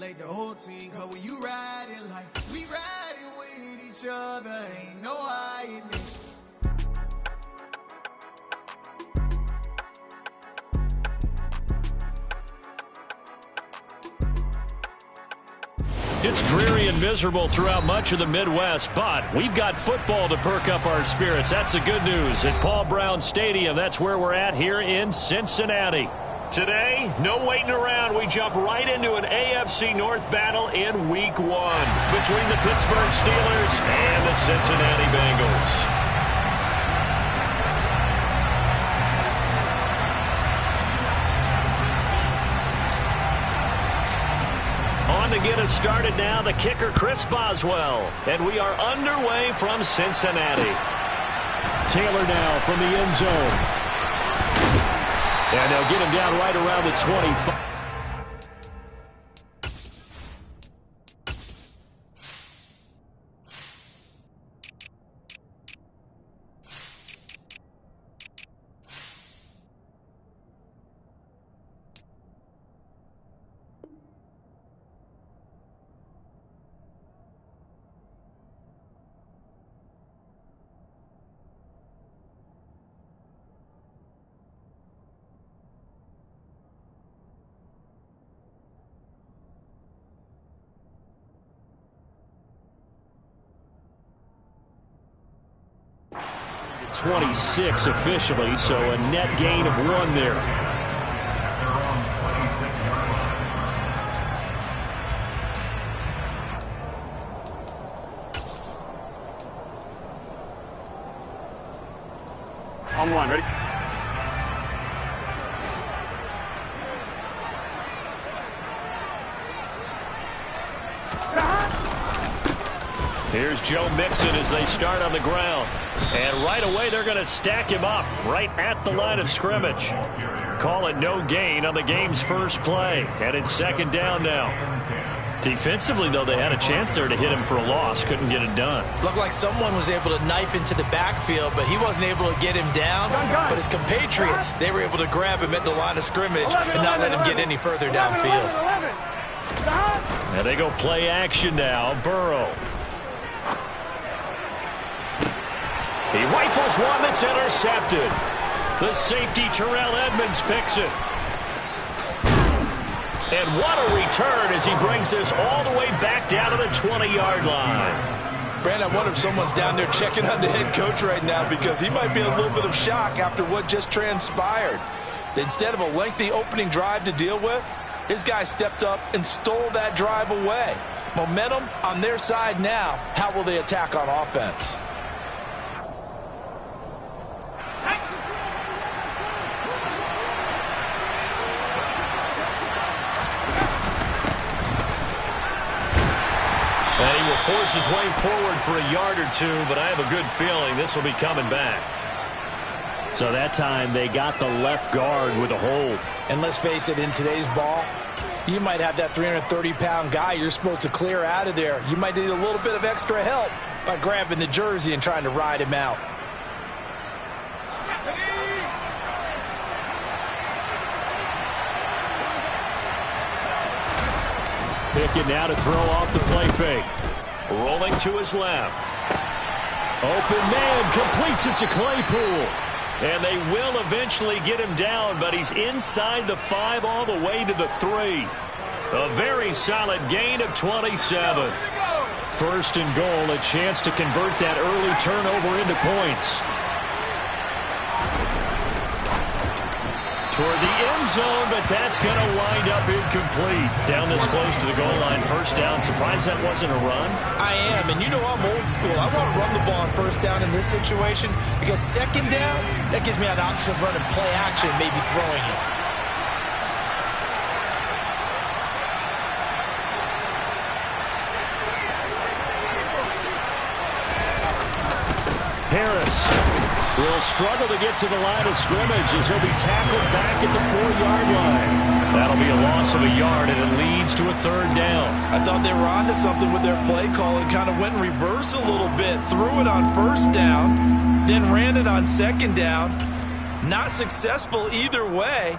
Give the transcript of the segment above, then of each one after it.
congratulate the whole team. Cause when you riding like we riding with each other, ain't no hiding this. It's dreary and miserable throughout much of the Midwest, but we've got football to perk up our spirits. That's the good news. At Paul Brown Stadium, that's where we're at here in Cincinnati. Today, no waiting around. We jump right into an AFC North battle in Week 1 between the Pittsburgh Steelers and the Cincinnati Bengals. To get us started now, the kicker Chris Boswell, and we are underway from Cincinnati. Taylor now from the end zone, and they'll get him down right around the 25. .26 officially, so a net gain of 1 there. On the line, ready? Here's Joe Mixon as they start on the ground. And right away, they're going to stack him up right at the line of scrimmage. Call it no gain on the game's first play. And it's second down now. Defensively, though, they had a chance there to hit him for a loss. Couldn't get it done. Looked like someone was able to knife into the backfield, but he wasn't able to get him down. But his compatriots, they were able to grab him at the line of scrimmage and not let him get any further downfield. And they go play action now. Burrow. He rifles one that's intercepted. The safety, Terrell Edmonds, picks it. And what a return as he brings this all the way back down to the 20-yard line. Brandon, I wonder if someone's down there checking on the head coach right now because he might be in a little bit of shock after what just transpired. Instead of a lengthy opening drive to deal with, his guy stepped up and stole that drive away. Momentum on their side now. How will they attack on offense? And he will force his way forward for a yard or two, but I have a good feeling this will be coming back. So that time they got the left guard with a hold. And let's face it, in today's ball, you might have that 330-pound guy you're supposed to clear out of there. You might need a little bit of extra help by grabbing the jersey and trying to ride him out. Pickett now to throw off the play fake. Rolling to his left. Open man, completes it to Claypool. And they will eventually get him down, but he's inside the 5 all the way to the 3. A very solid gain of 27. First and goal, a chance to convert that early turnover into points. Toward the end zone, but that's going to wind up incomplete. Down this close to the goal line, first down. Surprised that wasn't a run? I am, and you know I'm old school. I want to run the ball on first down in this situation because second down, that gives me an option of running play action, maybe throwing it. Harris will struggle to get to the line of scrimmage as he'll be tackled back at the 4-yard line. That'll be a loss of a yard, and it leads to a third down. I thought they were onto something with their play call and kind of went in reverse a little bit. Threw it on first down, then ran it on second down. Not successful either way.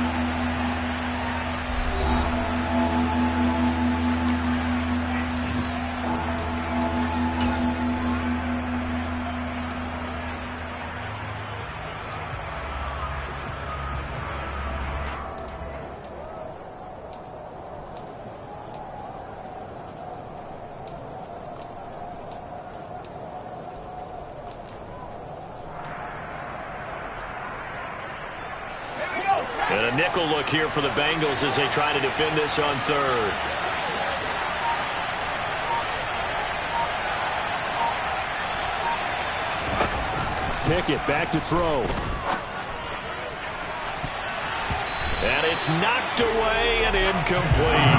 nickel look here for the Bengals as they try to defend this on third. Pickett back to throw. And it's knocked away and incomplete.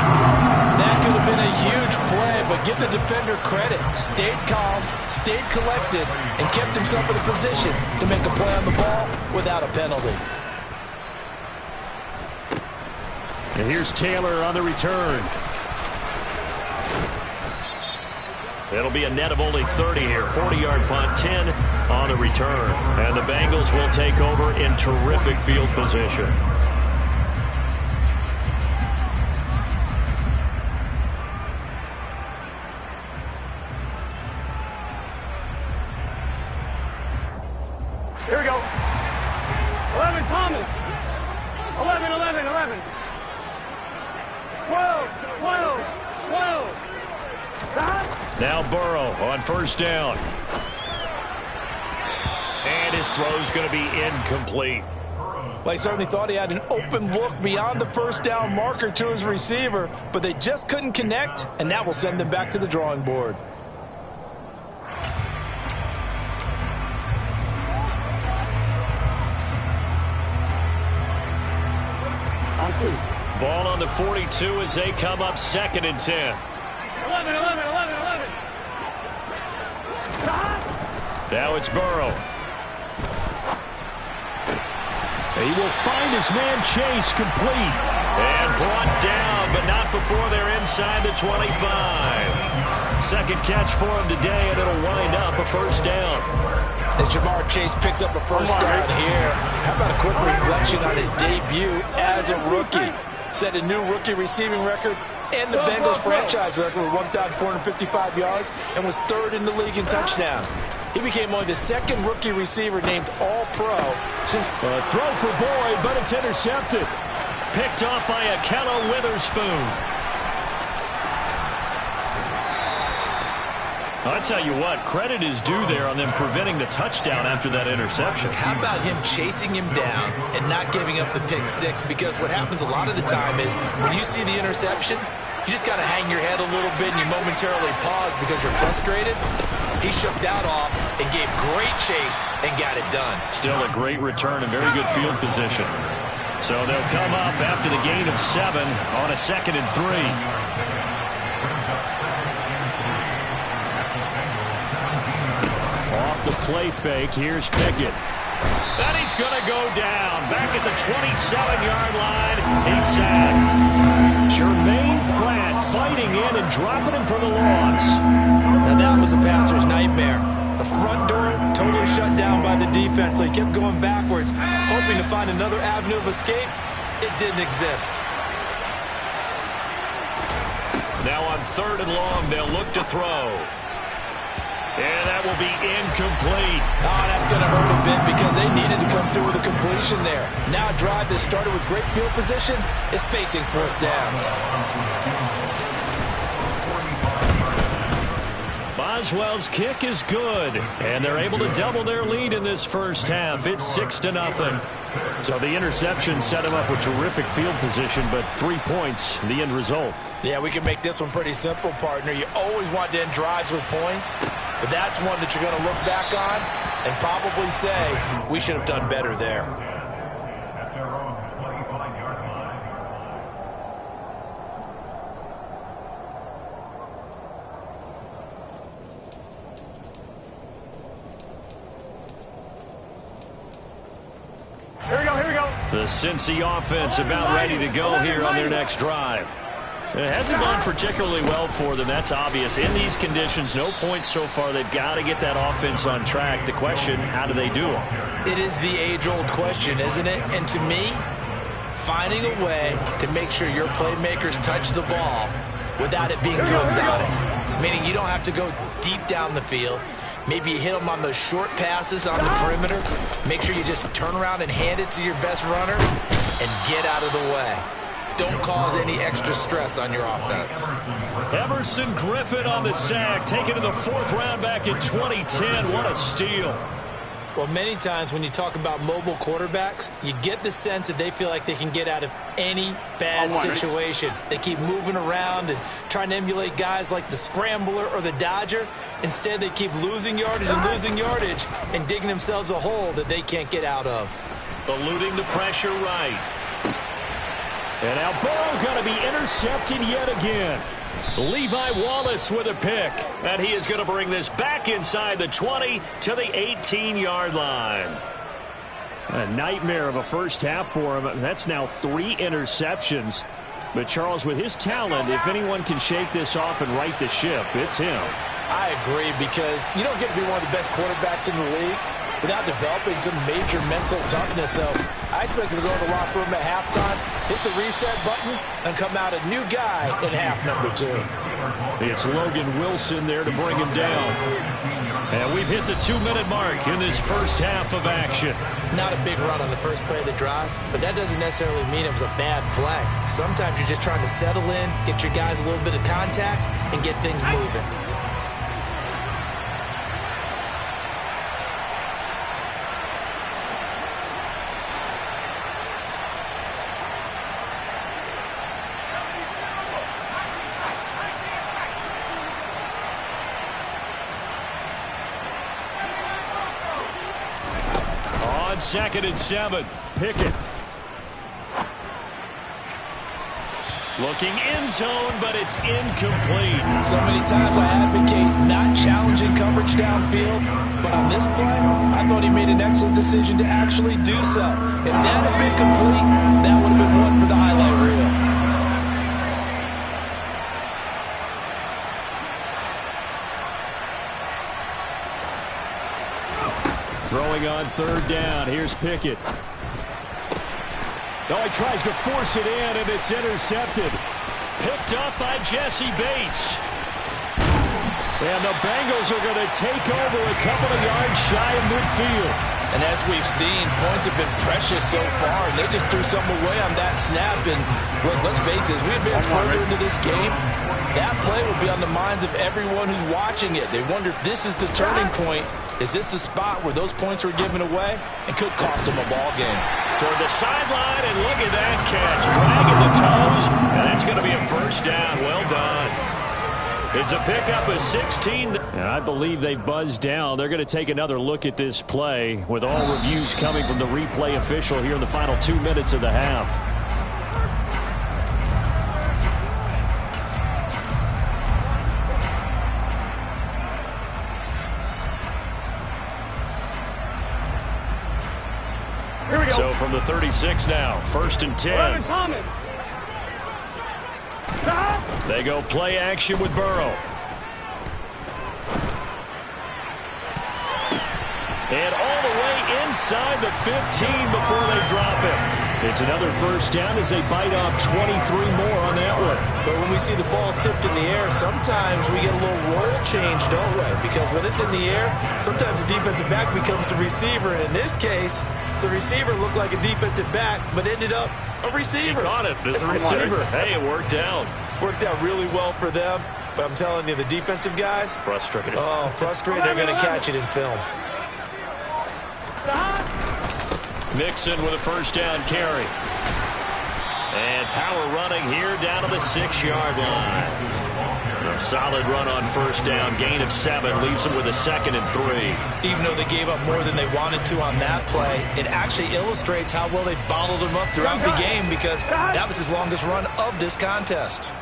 That could have been a huge play, but give the defender credit. Stayed calm, stayed collected, and kept himself in a position to make a play on the ball without a penalty. And here's Taylor on the return. It'll be a net of only 30 here. 40-yard punt, 10 on the return. And the Bengals will take over in terrific field position. Here we go. 11, Thomas. 11, 11, 11. 12, 12, 12. Now Burrow on first down. And his throw's going to be incomplete. Well, he certainly thought he had an open look beyond the first down marker to his receiver, but they just couldn't connect, and that will send them back to the drawing board. Ball on the 42 as they come up 2nd and 10. 11, 11, 11, 11. Now it's Burrow. He will find his man Chase complete. And brought down, but not before they're inside the 25. Second catch for him today, and it'll wind up a first down. As Jamar Chase picks up a first down here, how about a quick reflection on his debut as a rookie? Set a new rookie receiving record and the Bengals franchise record with 1,455 yards and was 3rd in the league in touchdown. He became only the 2nd rookie receiver named All-Pro since... A throw for Boyd, but it's intercepted. Picked off by Akello Witherspoon. I tell you what, credit is due there on them preventing the touchdown after that interception. How about him chasing him down and not giving up the pick six? Because what happens a lot of the time is when you see the interception, you just got to hang your head a little bit and you momentarily pause because you're frustrated. He shook that off and gave great chase and got it done. Still a great return and very good field position. So they'll come up after the gain of 7 on a 2nd and 3. Off the play fake, here's Pickett. And he's going to go down. Back at the 27-yard line, he's sacked. Jermaine Pratt fighting in and dropping him for the loss. Now that was a passer's nightmare. The front door totally shut down by the defense, so he kept going backwards, hoping to find another avenue of escape. It didn't exist. Now on 3rd and long, they'll look to throw. And that will be incomplete. Oh, that's going to hurt a bit because they needed to come through with a completion there. Now a drive that started with great field position is facing 4th down. Boswell's kick is good, and they're able to double their lead in this first half. It's 6-0. So the interception set him up with terrific field position, but 3 points, the end result. Yeah, we can make this one pretty simple, partner. You always want to end drives with points, but that's one that you're going to look back on and probably say, we should have done better there. The Cincy offense about ready to go here on their next drive. It hasn't gone particularly well for them, that's obvious. In these conditions, no points so far. They've got to get that offense on track. The question, how do they do it? It is the age-old question, isn't it? And to me, finding a way to make sure your playmakers touch the ball without it being too exotic. Meaning you don't have to go deep down the field. Maybe you hit them on those short passes on the perimeter. Make sure you just turn around and hand it to your best runner and get out of the way. Don't cause any extra stress on your offense. Everson Griffin on the sack, taken to the 4th round back in 2010. What a steal. Well, many times when you talk about mobile quarterbacks, you get the sense that they feel like they can get out of any bad situation. They keep moving around and trying to emulate guys like the Scrambler or the Dodger. Instead, they keep losing yardage and digging themselves a hole that they can't get out of. Eluding the pressure right. And now Burrow going to be intercepted yet again. Levi Wallace with a pick. And he is going to bring this back inside the 20 to the 18-yard line. A nightmare of a first half for him. That's now 3 interceptions. But Charles, with his talent, if anyone can shake this off and right the ship, it's him. I agree, because you don't get to be one of the best quarterbacks in the league without developing some major mental toughness. So I expect him to go in the locker room at halftime, hit the reset button, and come out a new guy in half number 2. It's Logan Wilson there to bring him down. And we've hit the 2-minute mark in this first half of action. Not a big run on the first play of the drive, but that doesn't necessarily mean it was a bad play. Sometimes you're just trying to settle in, get your guys a little bit of contact, and get things moving. On 2nd and 7, Pickett. Looking end zone, but it's incomplete. So many times I advocate not challenging coverage downfield, but on this play, I thought he made an excellent decision to actually do so. If that had been complete, that would have been one for the highlight reel. Throwing on 3rd down. Here's Pickett. Oh, he tries to force it in, and it's intercepted. Picked up by Jesse Bates. And the Bengals are going to take over a couple of yards shy of midfield. And as we've seen, points have been precious so far, and they just threw some away on that snap. And look, let's face it, as we advance further into this game, that play will be on the minds of everyone who's watching it. They wonder if this is the turning point. Is this the spot where those points were given away and could cost them a ball game? Toward the sideline, and look at that catch. Dragging the toes, and that's going to be a first down. Well done. It's a pickup of 16. And I believe they buzzed down. They're going to take another look at this play with all reviews coming from the replay official here in the final 2 minutes of the half. So from the 36 now, 1st and 10. They go play action with Burrow. And all the way inside the 15 before they drop him. It's another first down as they bite off 23 more on that one. But when we see the ball tipped in the air, sometimes we get a little roll change, don't we? Because when it's in the air, sometimes the defensive back becomes the receiver. And in this case, the receiver looked like a defensive back, but ended up a receiver. He caught it as a receiver. Hey, it worked out. Worked out really well for them. But I'm telling you, the defensive guys, frustrated. Oh, frustrated. They're going to catch it in film. Mixon with a first down carry. And power running here down to the 6-yard line. A solid run on first down. Gain of 7 leaves them with a 2nd and 3. Even though they gave up more than they wanted to on that play, it actually illustrates how well they bottled them up throughout the game, because that was his longest run of this contest.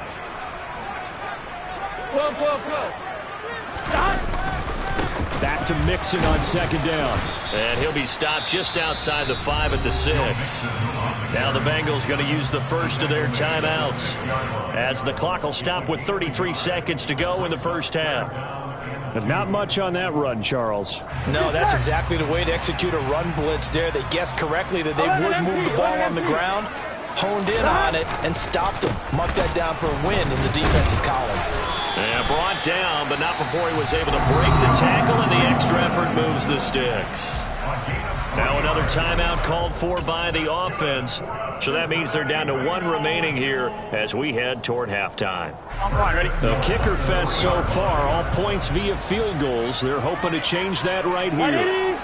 Back to Mixon on 2nd down. And he'll be stopped just outside the 5 at the 6. Now the Bengals going to use the first of their timeouts, as the clock will stop with 33 seconds to go in the first half. But not much on that run, Charles. No, that's exactly the way to execute a run blitz there. They guessed correctly that they would move the ball on the ground, honed in on it, and stopped them. Mark that down for a win in the defense's column. And brought down, but not before he was able to break the tackle, and the extra effort moves the sticks. Now another timeout called for by the offense. So that means they're down to 1 remaining here as we head toward halftime. The kicker fest so far, all points via field goals. They're hoping to change that right here.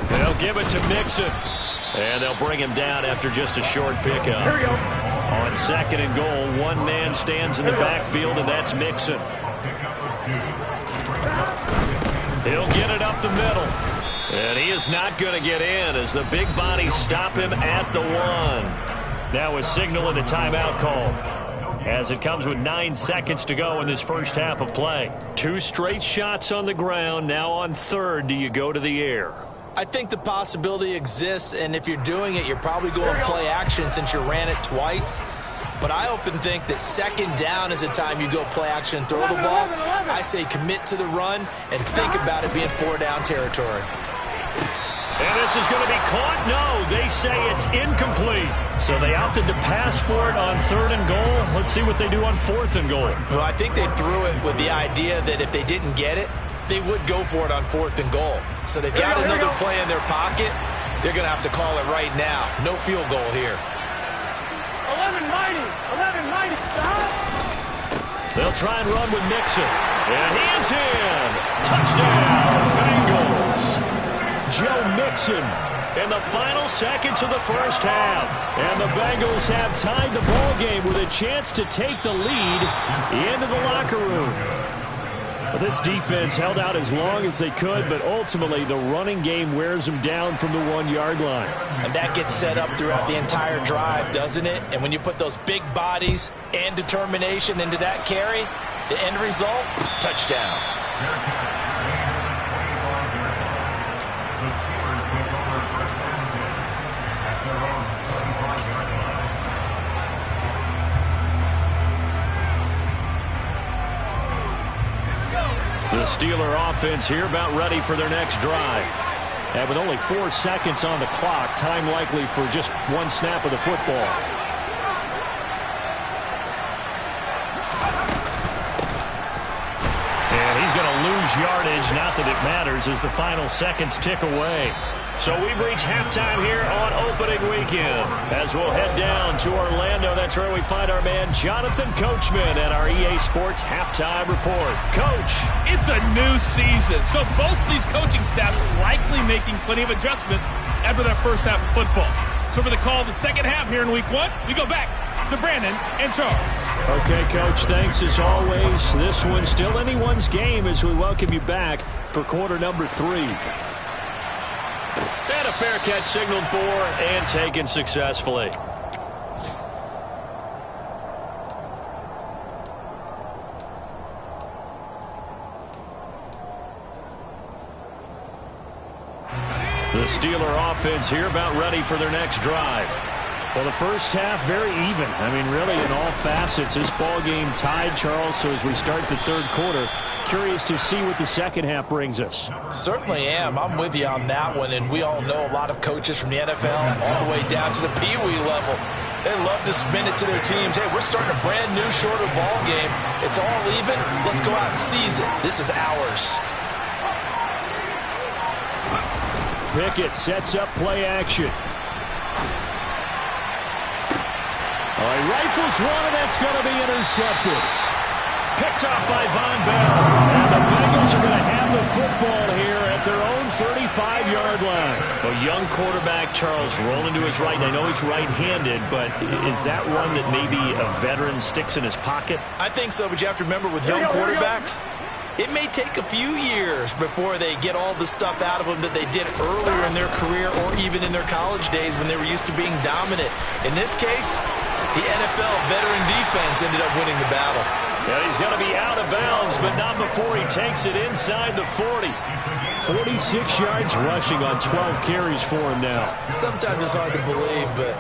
They'll give it to Mixon. And they'll bring him down after just a short pickup. Here we go. On 2nd and goal, one man stands in the backfield, and that's Mixon. He'll get it up the middle. And he is not going to get in as the big bodies stop him at the 1. Now a signal and a timeout call, as it comes with 9 seconds to go in this first half of play. 2 straight shots on the ground. Now on 3rd, do you go to the air? I think the possibility exists, and if you're doing it, you're probably going play action since you ran it twice. But I often think that 2nd down is a time you go play action and throw the ball. I say commit to the run and think about it being 4-down territory. And this is going to be caught? No, they say it's incomplete. So they opted to pass for it on 3rd and goal. Let's see what they do on 4th and goal. Well, I think they threw it with the idea that if they didn't get it, they would go for it on 4th and goal. So they've got another play in their pocket. They're going to have to call it right now. No field goal here. 11 mighty. They'll try and run with Mixon. And he is in. Touchdown, Bengals. Joe Mixon in the final seconds of the first half. And the Bengals have tied the ball game with a chance to take the lead into the locker room. Well, this defense held out as long as they could, but ultimately the running game wears them down from the 1-yard line. And that gets set up throughout the entire drive, doesn't it? And when you put those big bodies and determination into that carry, the end result, touchdown. The Steeler offense here about ready for their next drive. And with only 4 seconds on the clock, time likely for just 1 snap of the football. And he's going to lose yardage, not that it matters, as the final seconds tick away. So we've reached halftime here on opening weekend. As we'll head down to Orlando, that's where we find our man Jonathan Coachman at our EA Sports Halftime Report. Coach. It's a new season, so both these coaching staffs likely making plenty of adjustments after their first half of football. So for the call of the second half here in Week 1, we go back to Brandon and Charles. Okay, Coach, thanks as always. This one's still anyone's game as we welcome you back for quarter number 3. And a fair catch signaled for and taken successfully. The Steeler offense here about ready for their next drive. Well, the first half very even. I mean, really in all facets. This ball game tied, Charles, so as we start the 3rd quarter, curious to see what the second half brings us. Certainly am. I'm with you on that one, and we all know a lot of coaches from the NFL all the way down to the Pee-wee level. They love to spin it to their teams. Hey, we're starting a brand new, shorter ball game. It's all even. Let's go out and seize it. This is ours. Pickett sets up play action. All right, rifles one, and that's going to be intercepted. Picked off by Von Bell. And the Bengals are going to have the football here at their own 35-yard line. A young quarterback, Charles, rolling to his right. And I know he's right-handed, but is that one that maybe a veteran sticks in his pocket? I think so, but you have to remember with young quarterbacks, it may take a few years before they get all the stuff out of them that they did earlier in their career or even in their college days when they were used to being dominant. In this case, the NFL veteran defense ended up winning the battle. Yeah, he's going to be out of bounds, but not before he takes it inside the 40. 46 yards rushing on 12 carries for him now. Sometimes it's hard to believe, but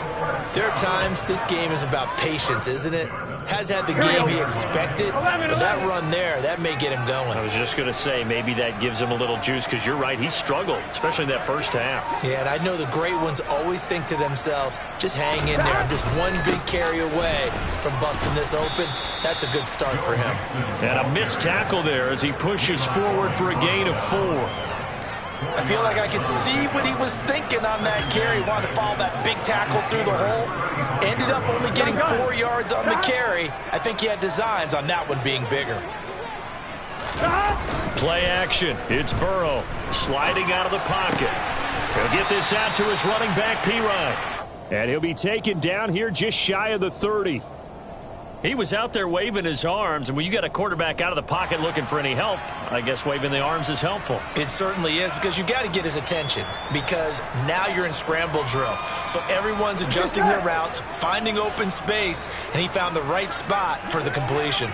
there are times this game is about patience, isn't it? Has had the game he expected, but that run there, that may get him going. I was just going to say, maybe that gives him a little juice, because you're right, he struggled, especially in that first half. Yeah, and I know the great ones always think to themselves, just hang in there. I'm just one big carry away from busting this open. That's a good start for him. And a missed tackle there as he pushes forward for a gain of 4. I feel like I could see what he was thinking on that carry. He wanted to follow that big tackle through the hole. Ended up only getting 4 yards on the carry. I think he had designs on that one being bigger. Play action. It's Burrow sliding out of the pocket. He'll get this out to his running back, P-Ryan. And he'll be taken down here just shy of the 30. He was out there waving his arms, and when you got a quarterback out of the pocket looking for any help, I guess waving the arms is helpful. It certainly is, because you got to get his attention, because now you're in scramble drill. So everyone's adjusting their routes, finding open space, and he found the right spot for the completion.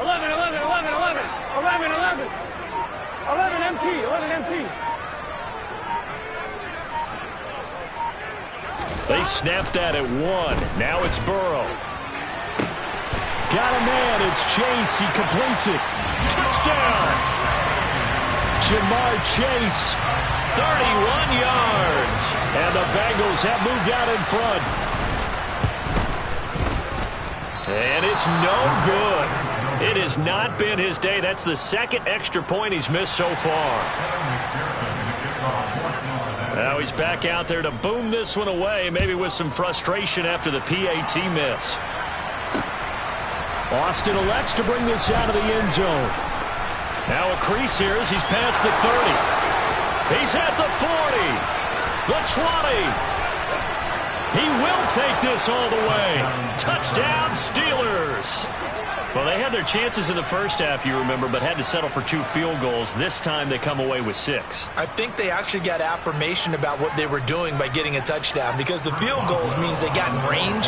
11, 11, 11, 11, 11, 11. 11 MT, 11 MT. They snapped that at 1. Now it's Burrow. Got a man. It's Chase. He completes it. Touchdown. Jamar Chase, 31 yards. And the Bengals have moved out in front. And it's no good. It has not been his day. That's the second extra point he's missed so far. Now he's back out there to boom this one away, maybe with some frustration after the PAT miss. Austin elects to bring this out of the end zone. Now a crease here as he's past the 30. He's at the 40. The 20. He will take this all the way. Touchdown, Steelers. Well, they had their chances in the first half, you remember, but had to settle for 2 field goals. This time they come away with 6. I think they actually got affirmation about what they were doing by getting a touchdown, because the field goals means they got in range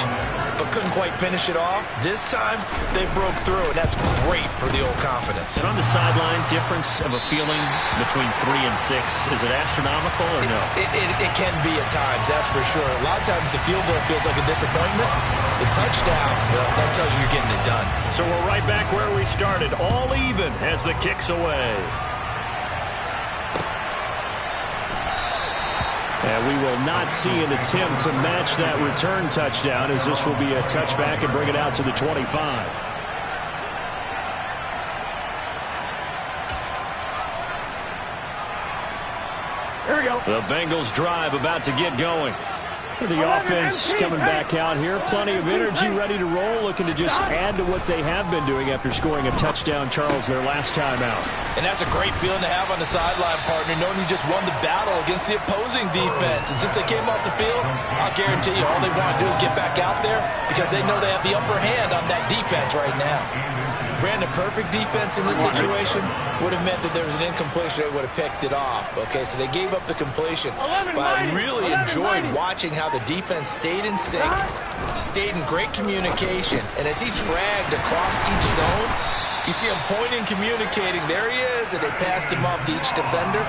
but couldn't quite finish it off. This time they broke through, and that's great for the old confidence. And on the sideline, difference of a feeling between 3 and 6, is it astronomical or no? It can be at times, that's for sure. A lot of times the field goal feels like a disappointment. The touchdown, well, that tells you you're getting it done. So we're right back where we started, all even as the kick's away. And we will not see an attempt to match that return touchdown, as this will be a touchback and bring it out to the 25. Here we go. The Bengals drive about to get going. The offense coming back out here. Plenty of energy, ready to roll, looking to just add to what they have been doing after scoring a touchdown, Charles, their last time out. And that's a great feeling to have on the sideline, partner, knowing you just won the battle against the opposing defense. And since they came off the field, I'll guarantee you all they want to do is get back out there, because they know they have the upper hand on that defense right now. Brandon, perfect defense in this situation would have meant that there was an incompletion. They would have picked it off. Okay, so they gave up the completion. But I really enjoyed watching how the defense stayed in sync, stayed in great communication, and as he dragged across each zone, you see him pointing, communicating. There he is, and they passed him off to each defender.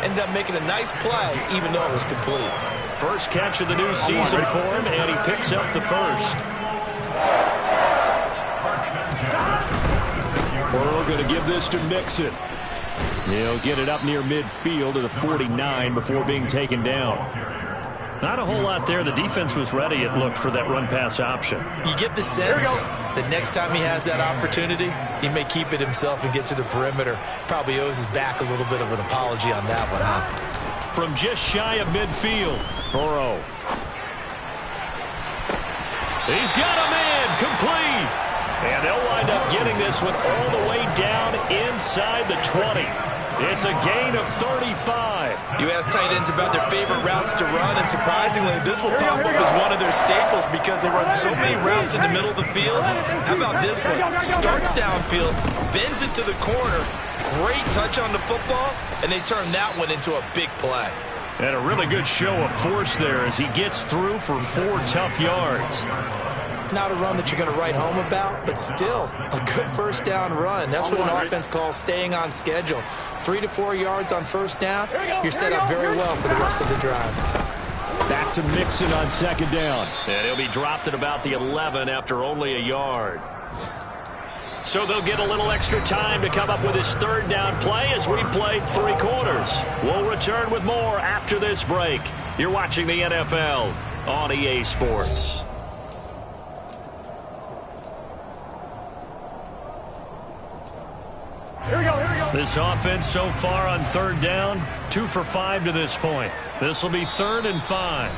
Ended up making a nice play, even though it was complete. First catch of the new season for him, and he picks up the first. Burrow going to give this to Mixon. He'll get it up near midfield to the 49 before being taken down. Not a whole lot there. The defense was ready, it looked, for that run-pass option. You get the sense that next time he has that opportunity, he may keep it himself and get to the perimeter. Probably owes his back a little bit of an apology on that one, huh? From just shy of midfield, Burrow. He's got a man, complete. And they'll wind up getting this one all the way down inside the 20. It's a gain of 35. You ask tight ends about their favorite routes to run, and surprisingly, this will pop up as one of their staples because they run so many routes in the middle of the field. How about this one? Starts downfield, bends it to the corner, great touch on the football, and they turn that one into a big play. And a really good show of force there as he gets through for 4 tough yards. Not a run that you're going to write home about, but still a good first down run. That's what an offense calls staying on schedule. 3 to 4 yards on first down, you're set up very well for the rest of the drive. Back to Mixon on second down. And he'll be dropped at about the 11 after only a yard. So they'll get a little extra time to come up with his third down play as we've played 3 quarters. We'll return with more after this break. You're watching the NFL on EA Sports. Here we go, here we go. This offense so far on third down, 2 for 5 to this point. This will be 3rd and 5.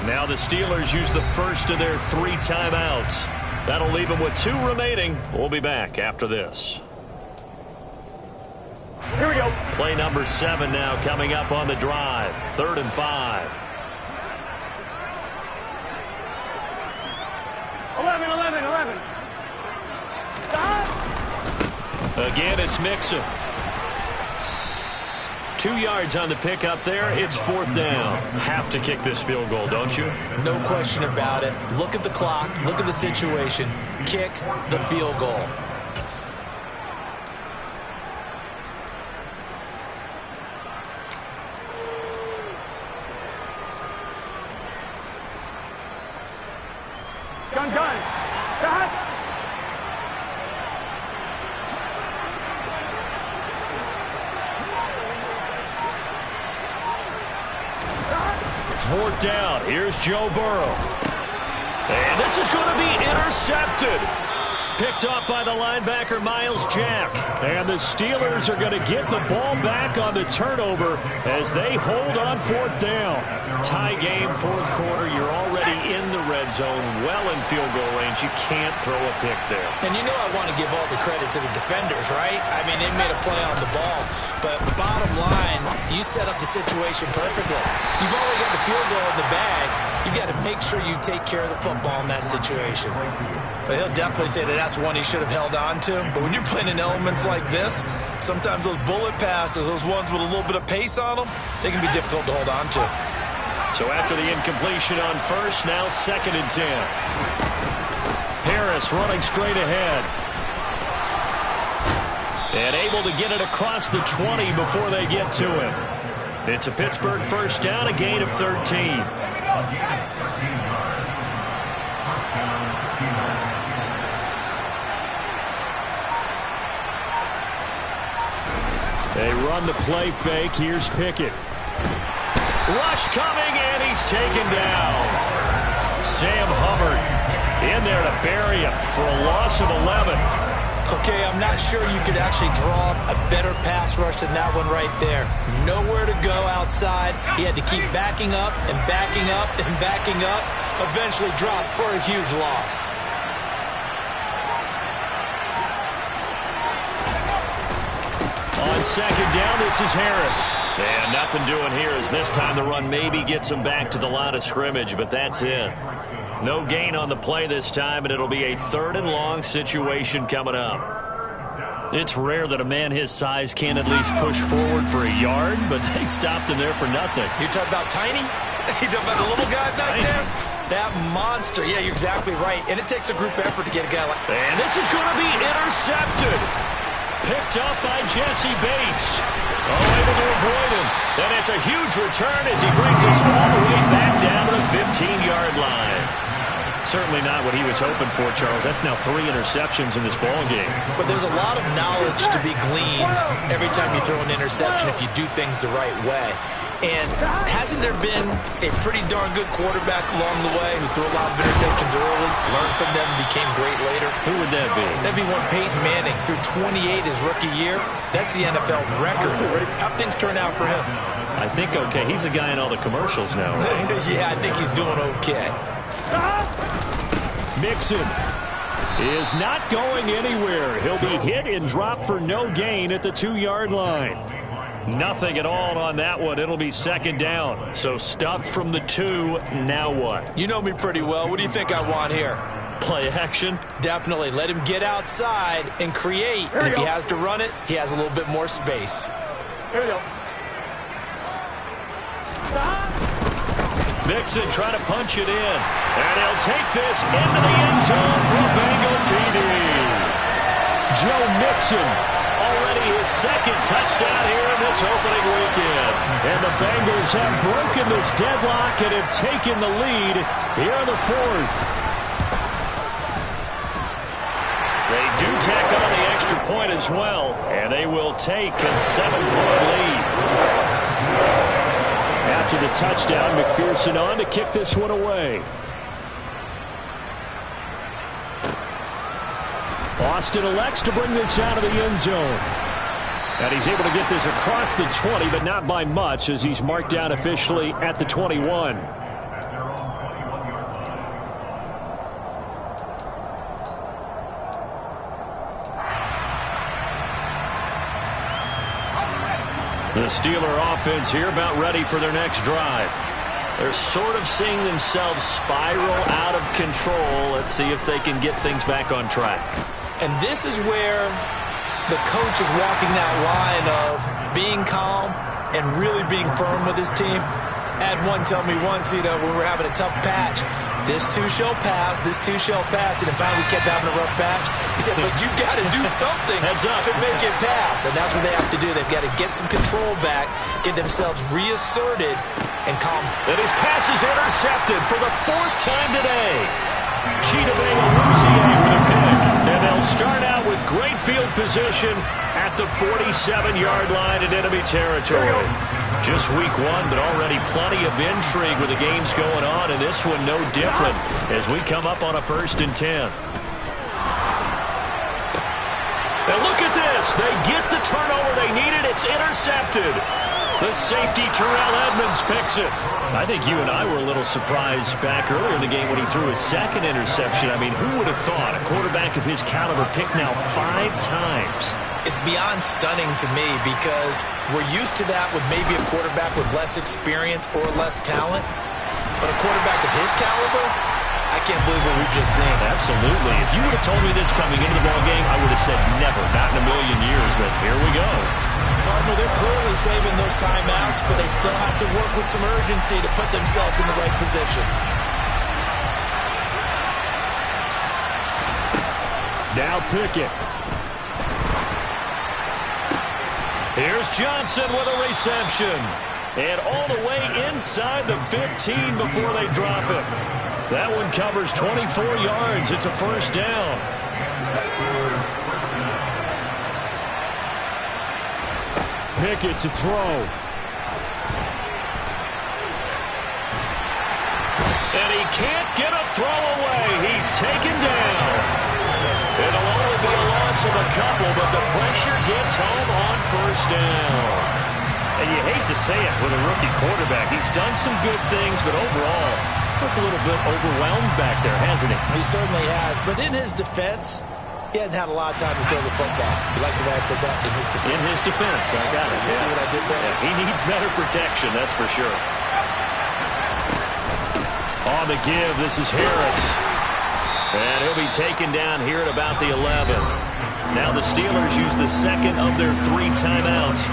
Now the Steelers use the first of their 3 timeouts. That'll leave them with 2 remaining. We'll be back after this. Here we go. Play number 7 now coming up on the drive. 3rd and 5. 11. Stop. Again, it's Mixon. 2 yards on the pickup there. It's 4th down. Have to kick this field goal, don't you? No question about it. Look at the clock. Look at the situation. Kick the field goal. Gun. Stop. Fourth down. Here's Joe Burrow. And this is going to be intercepted. Picked off by the linebacker, Miles Jack. And the Steelers are going to get the ball back on the turnover as they hold on 4th down. Tie game, 4th quarter. You're already in the red zone, well in field goal range. You can't throw a pick there. And you know I want to give all the credit to the defenders, right? I mean, they made a play on the ball. But bottom line, you set up the situation perfectly. You've already got the field goal in the bag. You've got to make sure you take care of the football in that situation. But he'll definitely say that that's one he should have held on to. But when you're playing in elements like this, sometimes those bullet passes, those ones with a little bit of pace on them, they can be difficult to hold on to. So after the incompletion on first, now 2nd and 10. Harris running straight ahead. And able to get it across the 20 before they get to him. It's a Pittsburgh first down, a gain of 13. They run the play fake. Here's Pickett. Rush coming, and he's taken down. Sam Hubbard in there to bury him for a loss of 11. Okay, I'm not sure you could actually draw a better pass rush than that one right there. Nowhere to go outside. He had to keep backing up and backing up and backing up. Eventually dropped for a huge loss. On 2nd down, this is Harris. And nothing doing here as this time the run maybe gets him back to the line of scrimmage, but that's it. No gain on the play this time, and it'll be a 3rd and long situation coming up. It's rare that a man his size can't at least push forward for a yard, but they stopped him there for nothing. You're talking about tiny? You're talking about a little guy back there? That monster. Yeah, you're exactly right. And it takes a group effort to get a guy like that. And this is going to be intercepted. Picked up by Jesse Bates. Able to avoid him. And it's a huge return as he brings us all the way back down to the 15-yard line. Certainly not what he was hoping for, Charles. That's now 3 interceptions in this ball game. But there's a lot of knowledge to be gleaned every time you throw an interception if you do things the right way. And hasn't there been a pretty darn good quarterback along the way who threw a lot of interceptions early, learned from them, became great later? Who would that be? That'd be one Peyton Manning. Threw 28 his rookie year. That's the NFL record. How'd things turn out for him? I think okay. He's a guy in all the commercials now, right? Yeah, I think he's doing okay. Mixon is not going anywhere. He'll be hit and dropped for no gain at the 2-yard line. Nothing at all on that one. It'll be 2nd down. So stuffed from the 2. Now what? You know me pretty well. What do you think I want here? Play action? Definitely. Let him get outside and create. And if he has to run it, he has a little bit more space. Here we go. Mixon trying to punch it in. And he'll take this into the end zone for a Bengal TD. Joe Mixon, already his 2nd touchdown here in this opening weekend. And the Bengals have broken this deadlock and have taken the lead here in the 4th. They do tack on the extra point as well, and they will take a 7-point lead. After the touchdown, McPherson on to kick this one away. Austin elects to bring this out of the end zone. And he's able to get this across the 20, but not by much as he's marked down officially at the 21. Steeler offense here about ready for their next drive. They're sort of seeing themselves spiral out of control. Let's see if they can get things back on track. And this is where the coach is walking that line of being calm and really being firm with his team. I had one tell me once, when we were having a tough patch, this too shall pass, this too shall pass. And then finally we kept having a rough patch. He said, but you got to do something to make it pass. And that's what they have to do. They've got to get some control back, get themselves reasserted, and calm. And his pass is intercepted for the 4th time today. Chidobe-Awuzie with a pick. And they'll start out with great field position at the 47-yard line in enemy territory. Just week 1, but already plenty of intrigue with the games going on, and this one no different as we come up on a 1st and 10. And look at this. They get the turnover they needed. It's intercepted. The safety, Terrell Edmonds, picks it. I think you and I were a little surprised back earlier in the game when he threw his 2nd interception. I mean, who would have thought a quarterback of his caliber picked now 5 times? It's beyond stunning to me because we're used to that with maybe a quarterback with less experience or less talent. But a quarterback of his caliber, I can't believe what we've just seen. Absolutely. If you would have told me this coming into the ballgame, I would have said never, not in a million years, but here we go. Cardinal, they're clearly saving those timeouts, but they still have to work with some urgency to put themselves in the right position. Now Pickett. Here's Johnson with a reception. And all the way inside the 15 before they drop it. That one covers 24 yards. It's a 1st down. Pickett to throw. And he can't get a throw away. He's taken down. It'll only be a loss of a couple, but the pressure gets home on 1st down. And you hate to say it with a rookie quarterback. He's done some good things, but overall, looked a little bit overwhelmed back there, hasn't he? He certainly has. But in his defense, he hadn't had a lot of time to throw the football. You like the way I said that? In his defense. In his defense. I got it. You see what I did there? Yeah, he needs better protection, that's for sure. On the give, this is Harris. And he'll be taken down here at about the 11. Now the Steelers use the 2nd of their 3 timeouts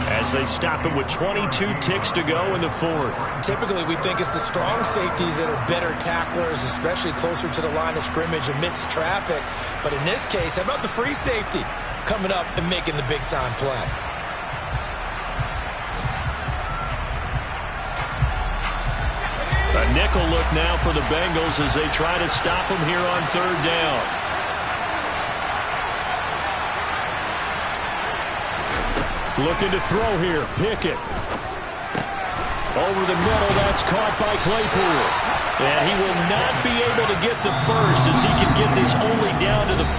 as they stop it with 22 ticks to go in the 4th. Typically, we think it's the strong safeties that are better tacklers, especially closer to the line of scrimmage amidst traffic. But in this case, how about the free safety coming up and making the big-time play? A nickel look now for the Bengals as they try to stop them here on 3rd down. Looking to throw here. Pickett. Over the middle. That's caught by Claypool. And he will not be able to get the 1st as he can get this only down to the 5.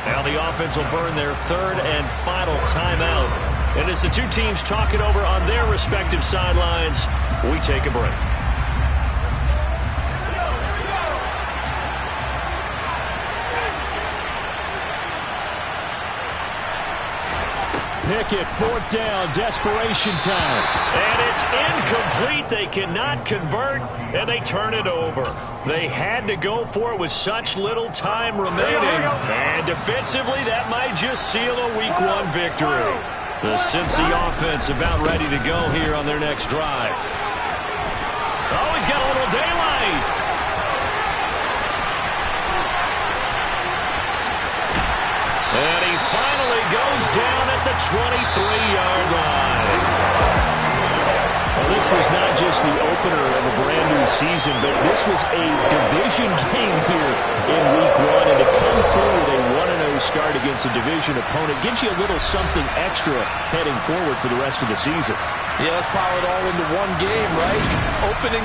Now the offense will burn their 3rd and final timeout. And as the two teams talk it over on their respective sidelines, we take a break. Pickett, 4th down, desperation time. And it's incomplete. They cannot convert, and they turn it over. They had to go for it with such little time remaining. And defensively, that might just seal a Week 1 victory. The Cincy offense about ready to go here on their next drive. Oh, he's got a little daylight. And he finally goes down at the 23-yard line. Well, this was not just the opener of a brand-new season, but this was a division game here in Week 1. And to come through with a 1-0 start against a division opponent gives you a little something extra heading forward for the rest of the season. Yeah, let's pile it all into one game, right? Opening